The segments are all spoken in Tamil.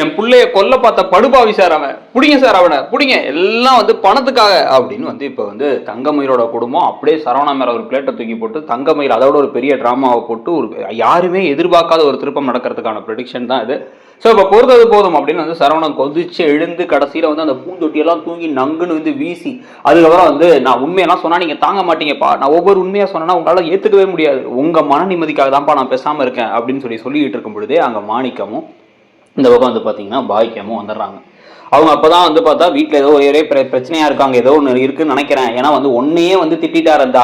என் பிள்ளைய கொல்ல பார்த்த படுபாவி சார் அவன், பிடிங்க சார் அவனை பிடிங்க, எல்லாம் வந்து பணத்துக்காக அப்படின்னு வந்து இப்போ வந்து தங்கமயிலோட குடும்பம் அப்படியே சரவணா மேல ஒரு பிளேட்டை தூக்கி போட்டு தங்கமயில் அதோட ஒரு பெரிய டிராமாவை போட்டு ஒரு யாருமே எதிர்பார்க்காத ஒரு திருப்பம் நடக்கிறதுக்கான ப்ரெடிக்ஷன் தான் இது. ஸோ இப்போ பொறுத்தது போதும் அப்படின்னு வந்து சரவணன் கொதிச்சு எழுந்து கடைசியில் வந்து அந்த பூந்தொட்டியெல்லாம் தூங்கி நங்குன்னு வந்து வீசி அதுக்கப்புறம் வந்து நான் உண்மையெல்லாம் சொன்னால் நீங்கள் தாங்க மாட்டீங்கப்பா, நான் ஒவ்வொரு உண்மையாக சொன்னேன்னா உங்களால் ஏற்றுக்கவே முடியாது, உங்கள் மன நிம்மதிக்காக தான்ப்பா நான் பேசாமல் இருக்கேன் அப்படின்னு சொல்லிட்டு இருக்கும் பொழுதே அங்கே மாணிக்கமும் இந்த பக்கம் வந்து பார்த்தீங்கன்னா பாக்கியமும் வந்துடுறாங்க. அவங்க அப்போ தான் வந்து பார்த்தா வீட்டில் ஏதோ ஒரே பிரச்சனையாக இருக்காங்க, ஏதோ ஒன்று இருக்குன்னு நினைக்கிறேன். ஏன்னா வந்து ஒன்றையே வந்து திட்டார் அந்த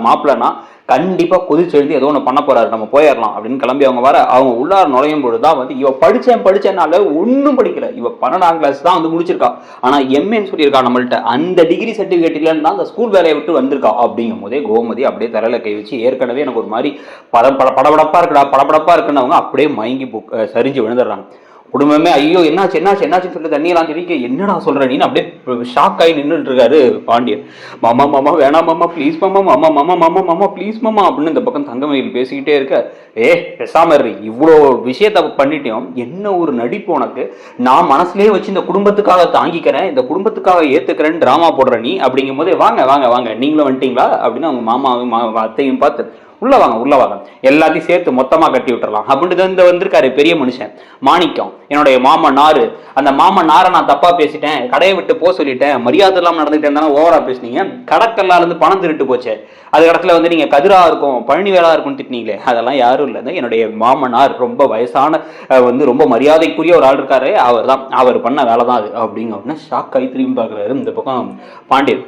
மாப்பிள்ளனா கண்டிப்பாக கொதிச்சு எழுதி ஏதோ ஒன்று பண்ண போறாரு, நம்ம போயிடலாம் அப்படின்னு கிளம்பி அவங்க வர அவங்க உள்ளார நுழையும் பொழுது தான் வந்து இவ படிச்சேன்னால ஒன்றும் படிக்கல. இவ 12ஆம் கிளாஸ் தான் வந்து முடிச்சிருக்கா, ஆனால் எம்ஏன்னு சொல்லியிருக்கா நம்மள்ட்ட. அந்த டிகிரி சர்டிஃபிகேட் இல்லைன்னு தான் அந்த ஸ்கூல் வேலையை விட்டு வந்திருக்கா. அப்படிங்கும் போதே கோமதி அப்படியே தலையில கை வச்சு ஏற்கனவே எனக்கு ஒரு மாதிரி படபடப்பா இருக்குடா படபடப்பா இருக்குன்னு அவங்க அப்படியே மயங்கி சரிஞ்சு விழுந்துடுறாங்க. குடும்பமே ஐயோ என்னாச்சுன்னு சொல்லி தண்ணியெல்லாம் தெரிவிக்க என்னடா சொல்ற நீ அப்படியே ஷாக் ஆகி நின்றுட்டு இருக்காரு பாண்டியன். மாமா வேணாம் மாமா ப்ளீஸ் மாமா ப்ளீஸ் மாமா அப்படின்னு இந்த பக்கம் தங்கமயில் பேசிக்கிட்டே இருக்க. பேசாம இவ்வளோ விஷயத்த பண்ணிட்டோம், என்ன ஒரு நடிப்பு உனக்கு, நான் மனசுலேயே வச்சு இந்த குடும்பத்துக்காக தாங்கிக்கிறேன், இந்த குடும்பத்துக்காக ஏத்துக்கிறேன்னு டிராமா போடுற நீ அப்படிங்கும் போதே வாங்க நீங்களும் வந்துட்டீங்களா அப்படின்னு அவங்க மாமாவும் அத்தையும் பார்த்து உள்ள வாங்க எல்லாத்தையும் சேர்த்து மொத்தமா கட்டி விட்டுறலாம் அப்படின்ட்டு இந்த வந்திருக்காரு பெரிய மனுஷன் மாணிக்கம். என்னுடைய மாமன் நாறு, அந்த மாமன் நாரை நான் தப்பா பேசிட்டேன், கடையை விட்டு போக சொல்லிட்டேன், மரியாதை இல்லாமல் நடந்துகிட்டே தானே ஓவரா பேசுனீங்க, கடற்கல்லால இருந்து பணம் திருட்டு போச்சு, அது இடத்துல வந்து நீங்க கதிரா இருக்கும் பழனி வேளா இருக்கும்னு திட்டினீங்களே, அதெல்லாம் யாரும் இல்லை. என்னுடைய மாமனார் ரொம்ப வயசான வந்து ரொம்ப மரியாதைக்குரிய ஒரு ஆள் இருக்காரு, அவர் பண்ண வேலை தான் அது அப்படிங்க உடனே ஷாக் ஆகி திரும்பி பார்க்குறாரு இந்த பக்கம் பாண்டியன்.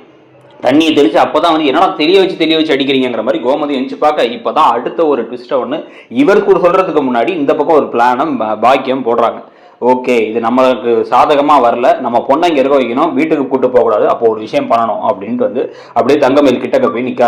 தண்ணியை தெளிச்சு அப்போதான் வந்து என்னடா தெரிய வச்சு அடிக்கிறீங்கிற மாதிரி கோமதி எஞ்சி பார்க்க இப்போதான் அடுத்த ஒரு ட்விஸ்ட்டை ஒன்று இவர் கூட சொல்றதுக்கு முன்னாடி இந்த பக்கம் ஒரு பிளானம் பாக்கியம் போடுறாங்க. ஓகே, இது நம்மளுக்கு சாதகமாக வரல, நம்ம பொண்ணை இங்கே இருக்க வைக்கணும், வீட்டுக்கு கூட்டு போகக்கூடாது, அப்போ ஒரு விஷயம் பண்ணணும் அப்படின்ட்டு வந்து அப்படியே தங்கமயில் கிட்டக்க போய் நிற்க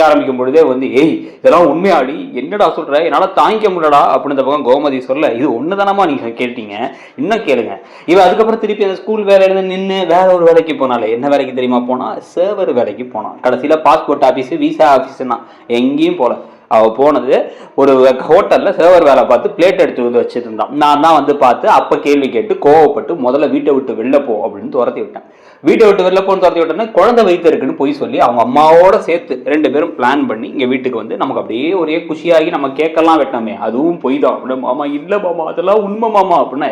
ஆரம்பிக்கும் பொழுதே வந்து இதெல்லாம் உண்மையாடி என்னடா சொல்ற, என்னால் தாங்கிக்க முடியலடா அப்படின்னு பக்கம் கோமதி சொல்ல, இது ஒன்று தானமா நீங்கள் கேட்டீங்க, இன்னும் கேளுங்க. இவன் அதுக்கப்புறம் திருப்பி அந்த ஸ்கூல் வேலையில நின்று வேற ஒரு வேலைக்கு போனாலே, என்ன வேலைக்கு தெரியுமா போனா, சர்வர் வேலைக்கு போனான். கடைசியில் பாஸ்போர்ட் ஆஃபீஸு விசா ஆஃபீஸுன்னா எங்கேயும் போல. அவள் போனது ஒரு ஹோட்டலில் சர்வர் வேலை பார்த்து பிளேட் எடுத்து வந்து வச்சுருந்தான். நான் தான் வந்து பார்த்து அப்போ கேள்வி கேட்டு கோவப்பட்டு முதல்ல வீட்டை விட்டு வெளில போ அப்படின்னு துரத்தி விட்டேன். வீட்டை விட்டு வெளில போன்னு துரத்தி விட்டேன்னா குழந்தை வயிற்று இருக்குன்னு போய் சொல்லி அவங்க அம்மாவோட சேர்த்து 2 பேரும் பிளான் பண்ணி இங்கே வீட்டுக்கு வந்து நமக்கு அப்படியே ஒரே குஷியாகி நம்ம கேட்கலாம் விட்டோமே, அதுவும் போய் தான் அப்படின்னா மாமா இல்லை மாமா அதெல்லாம் உண்மை மாமா அப்படின்னா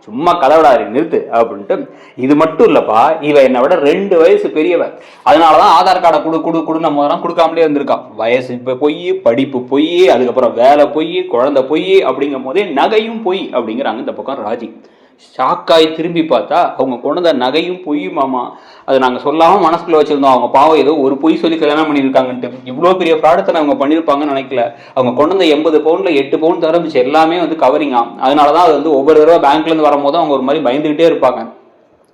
சும்மா கதவிடாரு நிறுத்து அப்படின்ட்டு. இது மட்டும் இல்லப்பா, இவ என்னை விட 2 வயசு பெரியவ, அதனாலதான் ஆதார் கார்டை குடு நம்ம தான் கொடுக்காமலே இருந்திருக்கான். வயசு இப்போ பொய், படிப்பு பொய், அதுக்கப்புறம் வேலை பொய், குழந்தை பொய் அப்படிங்கும் போதே நகையும் பொய் அப்படிங்கிறாங்க இந்த பக்கம் ராஜி. ஷாக்காய் திரும்பி பார்த்தா அவங்க கொண்ட நகையும் பொய் மாமா, அது நாங்கள் சொல்லாமல் மனசுக்குள்ள வச்சுருந்தோம், அவங்க பாவம் ஏதோ ஒரு பொய் சொல்லி கல்யாணம் பண்ணியிருக்காங்கன்ட்டு. இவ்வளோ பெரிய ப்ராடக்டை அவங்க பண்ணியிருப்பாங்கன்னு நினைக்கல. அவங்க கொண்டு 80 பவுனில் 8 பவுன் தரம்பிச்சு எல்லாமே வந்து கவரிங்கா. அதனால தான் அது வந்து ஒவ்வொரு தடவை பேங்க்லேருந்து வரும்போது அவங்க ஒரு மாதிரி பயந்துக்கிட்டே இருப்பாங்க.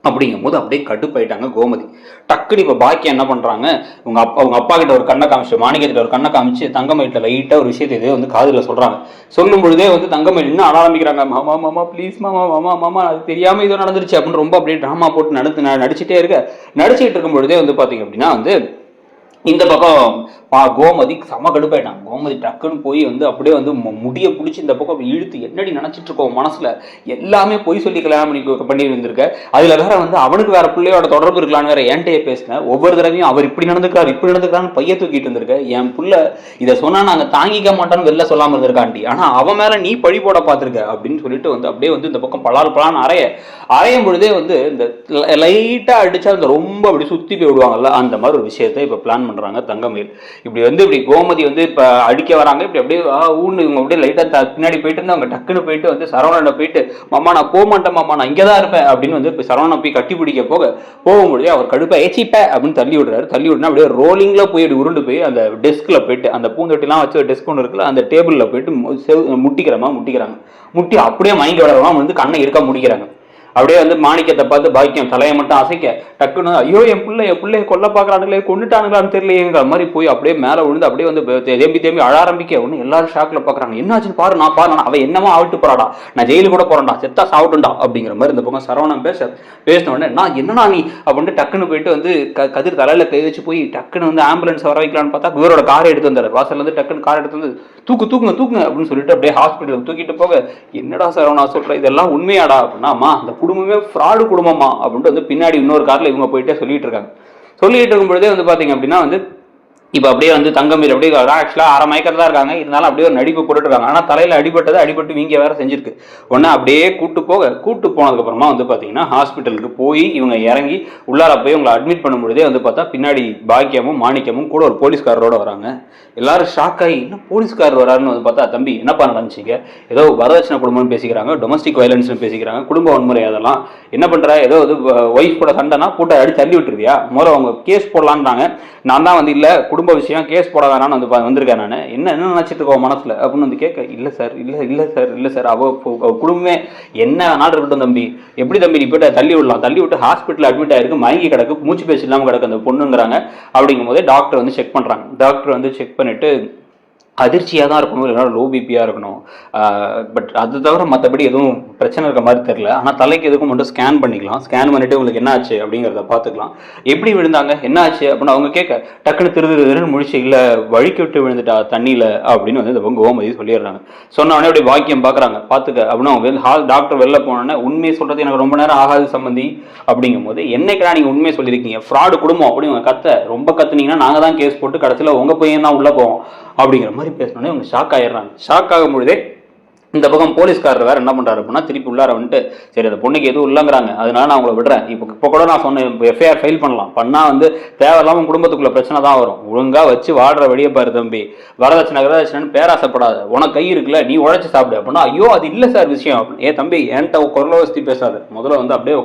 அப்படிங்கும் போது அப்படியே கட்டுப்பாயிட்டாங்க கோமதி. டக்குனு இப்போ பாக்கியம் என்ன பண்ணுறாங்க, அவங்க அப்பா கிட்ட ஒரு கண்ணை காமிச்சு, மாணிக்கத்திட்ட ஒரு கண்ணை காமிச்சு தங்கமயிலிட்ட லைட்டாக ஒரு விஷயத்தை இதே வந்து காதில் சொல்கிறாங்க. சொல்லும் பொழுதே வந்து தங்கமயில் இன்னும் அட ஆரம்பிக்கிறாங்க, மாமா ப்ளீஸ் மாமா அது தெரியாமல் இதோ நடந்துருச்சு அப்படின்னு ரொம்ப அப்படியே ட்ராமா போட்டு நடிச்சுட்டே நடிச்சுட்டு இருக்கும் பொழுதே வந்து பார்த்தீங்க அப்படின்னா வந்து இந்த பக்கம் கோமதி செம கடுப்பாயிட்டான். கோமதி டக்குன்னு போய் வந்து அப்படியே வந்து முடிய பிடிச்சி இந்த பக்கம் இழுத்து என்னடி நினைச்சிட்டு இருக்கோம் மனசுல, எல்லாமே பொய் சொல்லி கல்யாணம் பண்ணி இருந்திருக்க, அதுல வேற வந்து அவனுக்கு வேற பிள்ளையோட தொடர்பு இருக்கலான்னு வேற என்கிட்டயே பேசினேன், ஒவ்வொரு தடவையும் அவர் இப்படி நடந்துக்கிறான்னு பைய தூக்கிட்டு இருந்திருக்க, என் புள்ள இதை சொன்னா நாங்க தாங்கிக்க மாட்டோம்னு வெளில சொல்லாம இருந்திருக்காண்டி, ஆனா அவன் மேல நீ பழி போட பாத்துருக்க அப்படின்னு சொல்லிட்டு வந்து அப்படியே வந்து இந்த பக்கம் பலான்னு அரையும் பொழுதே வந்து இந்த லைட்டா அடிச்சா அந்த ரொம்ப அப்படி சுத்தி போய் விடுவாங்கல்ல, அந்த மாதிரி ஒரு விஷயத்தை இப்ப பிளான் பண்றாங்க தங்கமயில். இப்படி வந்து இப்படி கோமதி வந்து இப்ப அடிக்க வராங்க, இப்படி அப்படியே இவங்க அப்படியே லைட்டா பின்னாடி போயிட்டு இருந்து அவங்க டக்குன்னு போயிட்டு வந்து சரவணனை போயிட்டு மாமா நான் போக மாட்டேன் மாமா நான் இங்கதான் இருப்பேன் அப்படின்னு வந்து இப்ப சரவணனை போய் கட்டி பிடிக்க போகும்போது அவர் கடுப்பா ஏச்சிப்ப அப்படின்னு தள்ளி விடுனா அப்படியே ரோலிங்ல போய் அப்படி உருண்டு போய் அந்த டெஸ்க்ல போயிட்டு அந்த பூந்தொட்டிலாம் வச்சு ஒரு டெஸ்க் ஒன்று இருக்குல்ல அந்த டேபிள்ல போயிட்டு முட்டிக்கிறாங்க. முட்டி அப்படியே மயங்கி விடலாம் வந்து கண்ணை இருக்க முடிக்கிறாங்க. அப்படியே வந்து மாணிக்கத்தை பார்த்து பாக்கியம் தலையை மட்டும் அசைக்க டக்குன்னு ஐயோ என் பிள்ளைய கொல்ல பாக்குறானுங்களே, கொண்டுட்டானுங்களான்னு தெரியலையேங்கிற மாதிரி போய் அப்படியே மேல விழுந்து அப்படியே வந்து தேம்பி அழ ஆரம்பிக்க ஒண்ணு எல்லாரும் ஷாக்ல பாக்குறாங்க. என்னாச்சுன்னு பாரு, நான் பாரு, அவ என்னமா ஆவிட்டு போறாடா, நான் ஜெயிலு கூட போறேன்டா, செத்தா சாப்பிட்டுண்டா அப்படிங்கிற மாதிரி இந்த பக்கம் சரவணன் பேசின உடனே நான் என்னன்னா நீ அப்படின்ட்டு டக்குன்னு போயிட்டு வந்து கதிர் தலையில கை வச்சு போய் டக்குன்னு வந்து ஆம்புலன்ஸ் வர வைக்கலான்னு பார்த்தா இவரோட காரை எடுத்து வந்தாரு. வாசல்ல இருந்து டக்குன்னு கார் எடுத்து வந்து தூக்குங்க அப்படின்னு சொல்லிட்டு அப்படியே ஹாஸ்பிட்டலுக்கு தூக்கிட்டு போக, என்னடா சரவணா சொல்ற இதெல்லாம் உண்மையாடா அப்படின்னா, அந்த குடும்பமே ஃப்ராடு குடும்பமா அப்படின்ட்டு வந்து பின்னாடி இன்னொரு கார்ல இவங்க போயிட்டே சொல்லிட்டு இருக்காங்க. சொல்லிட்டு இருக்கும் பொழுதே வந்து பாத்தீங்க அப்படின்னா வந்து இப்போ அப்படியே வந்து தங்கமீர் அப்படியே ஆக்சுவலாக அரை மயக்கத்தில் இருக்காங்க, இருந்தாலும் அப்படியே ஒரு நடிப்பு போட்டுருக்காங்க. ஆனால் தலையில் அடிபட்டு வீங்க வேற செஞ்சிருக்கு. ஒன்று அப்படியே கூட்டு போனதுக்கப்புறமா வந்து பார்த்தீங்கன்னா ஹாஸ்பிட்டலுக்கு போய் இவங்க இறங்கி உள்ளார போய் உங்களை அட்மிட் பண்ணும்பொழுதே வந்து பார்த்தா பின்னாடி பாக்கியமும் மாணிக்கமும் கூட ஒரு போலீஸ்காரரோட வராங்க. எல்லாரும் ஷாக் ஆகி என்ன போலீஸ்காரர் வராருன்னு வந்து பார்த்தா, தம்பி என்னப்பா நடந்துச்சிங்க, ஏதோ வரதட்சணை குடும்பம்னு பேசிக்கிறாங்க, டொமஸ்டிக் வயலன்ஸ்னு பேசிக்கிறாங்க, குடும்ப வன்முறை, அதெல்லாம் என்ன பண்ணுற, ஏதோ ஒய்ஃப் கூட சண்டைனா கூட்ட அடி தள்ளி விட்டுருவியா, முதல்ல அவங்க கேஸ் போடலான்றாங்க. நான் தான் வந்து இல்லை குடும்ப விஷயம் கேஸ் போட வேணான்னு வந்து வந்திருக்கேன், நான் என்ன நினைச்சிட்டு இருக்கோம் மனசுல அப்படின்னு வந்து கேட்க, இல்லை சார் அவ குடும்பமே என்ன நாள் இருக்கட்டும் தம்பி, எப்படி தம்பி நீ போய்ட்டு தள்ளி விட்டு ஹாஸ்பிட்டல் அட்மிட் ஆயிருக்கு, மயங்கி கிடக்கு, மூச்சு பேச்சு இல்லாமல் கிடக்கு அந்த பொண்ணுங்கிறாங்க. அப்படிங்கும் போதே டாக்டர் வந்து செக் பண்ணுறாங்க. டாக்டர் வந்து செக் பண்ணிட்டு அதிர்ச்சியாக தான் இருக்கணும், இல்லைனா லோ பிபியாக இருக்கணும், பட் அது தவிர மற்றபடி எதுவும் பிரச்சனை இருக்க மாதிரி தெரில. ஆனால் தலைக்கு எதுக்கும் மட்டும் ஸ்கேன் பண்ணிக்கலாம், ஸ்கேன் பண்ணிவிட்டு உங்களுக்கு என்ன ஆச்சு அப்படிங்கிறத பார்த்துக்கலாம். எப்படி விழுந்தாங்க என்ன ஆச்சு அப்படின்னு அவங்க கேட்க, டக்குன்னு திருன்னு முடிச்சு இல்லை வழிக்கு விட்டு விழுந்துட்டா தண்ணியில் அப்படின்னு வந்து இந்த கோமதி சொல்லிடுறாங்க. சொன்னவொடனே அப்படி வாக்கியம் பார்க்குறாங்க, பார்த்துக்க அப்படின்னு அவங்க டாக்டர் வெளில போனோன்னே உண்மையை சொல்கிறது எனக்கு ரொம்ப நேரம் ஆகாது சம்பந்தி அப்படிங்கும் போது, என்னைக்குடா நீங்கள் உண்மையை சொல்லியிருக்கீங்க, ஃப்ராடு குடும்பம் அப்படின்னு ரொம்ப கத்துனீங்கன்னா நாங்கள் தான் கேஸ் போட்டு கடைசியில் உங்கள் பையன் தான் உள்ளே போவோம் அப்படிங்கிற மாதிரி பேசினோடனே அவங்க ஷாக் ஆயிடுறாங்க. ஷாக் ஆகும் பொழுதே இந்த பக்கம் போலீஸ்காரர் வேற என்ன பண்றாரு அப்படின்னா, திருப்பி உள்ளார வந்துட்டு சரி அந்த பொண்ணுக்கு எதுவும் இல்லைங்கிறாங்க, அதனால நான் அவங்களை விடுறேன், இப்போ கூட நான் சொன்னேன் எஃப்ஐஆர் ஃபைல் பண்ணா வந்து தேவையில்லாம குடும்பத்துக்குள்ள பிரச்சனை தான் வரும், ஒழுங்கா வச்சு வாடுற வெளியே பாரு தம்பி, வரதட்சணைன்னு பேராசைப்படாது, உனக்கு கை இருக்குல்ல நீ உழைச்சி சாப்பிடு அப்படின்னா, ஐயோ அது இல்லை சார் விஷயம் அப்படின்னு, ஏன் தம்பி என்கிட்ட குரலை வசதி பேசாது, முதல்ல வந்து அப்படியே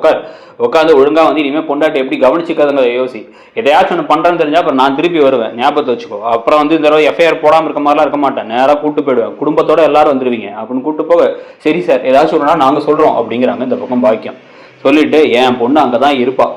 உட்காந்து ஒழுங்கா வந்து இனிமேல் பொண்டாட்டி எப்படி கவனிச்சுக்காதுங்கிறத யோசி, எதையாச்சும் ஒன்று பண்றேன்னு தெரிஞ்சா அப்புறம் நான் திருப்பி வருவேன், ஞாபகத்தை வச்சுக்கோ, அப்புறம் வந்து இந்த தடவை எஃப்ஐஆர் போடாமல் இருக்க மாதிரிலாம் இருக்க மாட்டேன், நேராக கூட்டு போயிடுவேன், குடும்பத்தோட எல்லாரும் வந்துருவீங்க அப்படின்னு கூட்டு போக, சரி சார் ஏதாச்சும் சொல்லணும்னா நாங்க சொல்றோம் அப்படிங்கிறாங்க. இந்த பக்கம் பாக்கியம் சொல்லிட்டு என் பொண்ணு அங்கதான் இருப்பா,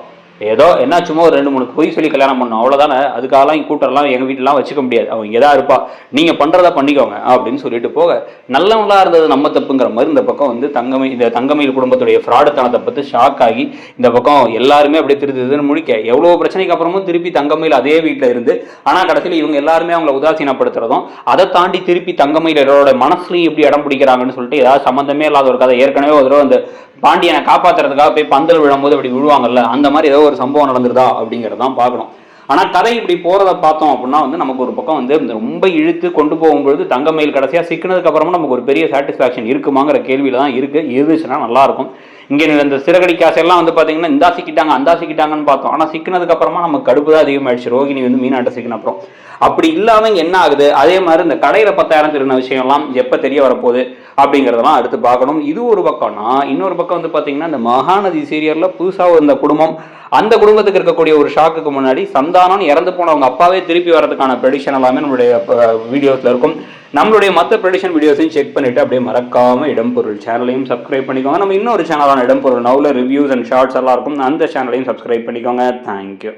ஏதோ என்ன சும்மா ஒரு 2-3 பொய் சொல்லி கல்யாணம் பண்ணோம் அவ்வளவுதானே, அதுக்காகலாம் கூட்டரெல்லாம் எங்க வீட்டுலாம் வச்சுக்க முடியாது, அவங்க எதா இருப்பா, நீங்க பண்றதா பண்ணிக்கோங்க அப்படின்னு சொல்லிட்டு போக, நல்லவங்களா இருந்தது நம்ம தப்புங்கிற மாதிரி இந்த பக்கம் வந்து தங்கமயில் குடும்பத்துடைய ஃப்ராடுத்தனத்தை பத்தி ஷாக் ஆகி இந்த பக்கம் எல்லாருமே அப்படியே திருதுன்னு முடிக்க, எவ்வளவு பிரச்சனைக்கு அப்புறமும் திருப்பி தங்கமயில் அதே வீட்டுல இருந்து, ஆனா கடைசியில் இவங்க எல்லாருமே அவங்களை உதாசீனப்படுத்துறதும், அதை தாண்டி திருப்பி தங்கமயிலோட மனசுலையும் எப்படி இடம் பிடிக்கிறாங்கன்னு சொல்லிட்டு ஏதாவது சம்பந்தமே இல்லாத ஒரு கதை, ஏற்கனவே ஒரு தடவை அந்த பாண்டியனை காப்பாத்துறதுக்காக போய் பந்தல் விழும்போது அப்படி விழுவாங்கல்ல, அந்த மாதிரி ஏதோ ஒரு சம்பவம் நடந்துருதா அப்படிங்கிறதான் பார்க்கணும். ஆனா கதை இப்படி போறதை பார்த்தோம் அப்படின்னா வந்து நமக்கு ஒரு பக்கம் வந்து ரொம்ப இழுத்து கொண்டு போகும்பொழுது தங்கமயில் கடைசியா சிக்கினதுக்கு அப்புறமா நமக்கு ஒரு பெரிய சாட்டிஸ்பாக்சன் இருக்குமாங்கிற கேள்வியில தான் இருந்துச்சுன்னா நல்லா இருக்கும். இங்கே இந்த சிறகடி காசெல்லாம் வந்து பார்த்தீங்கன்னா இந்தா சிக்கிட்டாங்க அந்தா சிக்கிட்டாங்கன்னு பார்த்தோம், ஆனால் சிக்கினதுக்கு அப்புறமா நமக்கு கடுப்பு தான் அதிகமாயிடுச்சு. ரோகிணி வந்து மீனாட்ட சிக்கின அப்புறம் அப்படி இல்லாம என்ன ஆகுது, அதே மாதிரி இந்த கடையில 10,000 திருந்த விஷயம்லாம் எப்ப தெரிய வரப்போகுது அப்படிங்கிறதெல்லாம் அடுத்து பார்க்கணும். இது ஒரு பக்கம்னா, இன்னொரு பக்கம் வந்து பார்த்தீங்கன்னா இந்த மகாநதி சீரியல்ல புதுசாக இந்த குடும்பம், அந்த குடும்பத்துக்கு இருக்கக்கூடிய ஒரு ஷாக்குக்கு முன்னாடி சந்தானம் இறந்து போனவங்க அப்பாவே திருப்பி வரதுக்கான ப்ரெடிக்ஷன் எல்லாமே நம்மளுடைய வீடியோஸ்ல இருக்கும். நம்மளுடைய மற்ற ப்ரெடிக்ஷன் வீடியோஸையும் செக் பண்ணிட்டு அப்படியே மறக்காம இடம்பொருள் சேனலையும் சப்ஸ்கிரைப் பண்ணிக்கோங்க. நம்ம இன்னொரு சேனலான இடம்பொருள் நவுல ரிவ்யூஸ் அண்ட் ஷார்ட்ஸ் எல்லாம் இருக்கும், அந்த சேனலையும் சப்ஸ்கிரைப் பண்ணிக்கோங்க. தேங்க்யூ.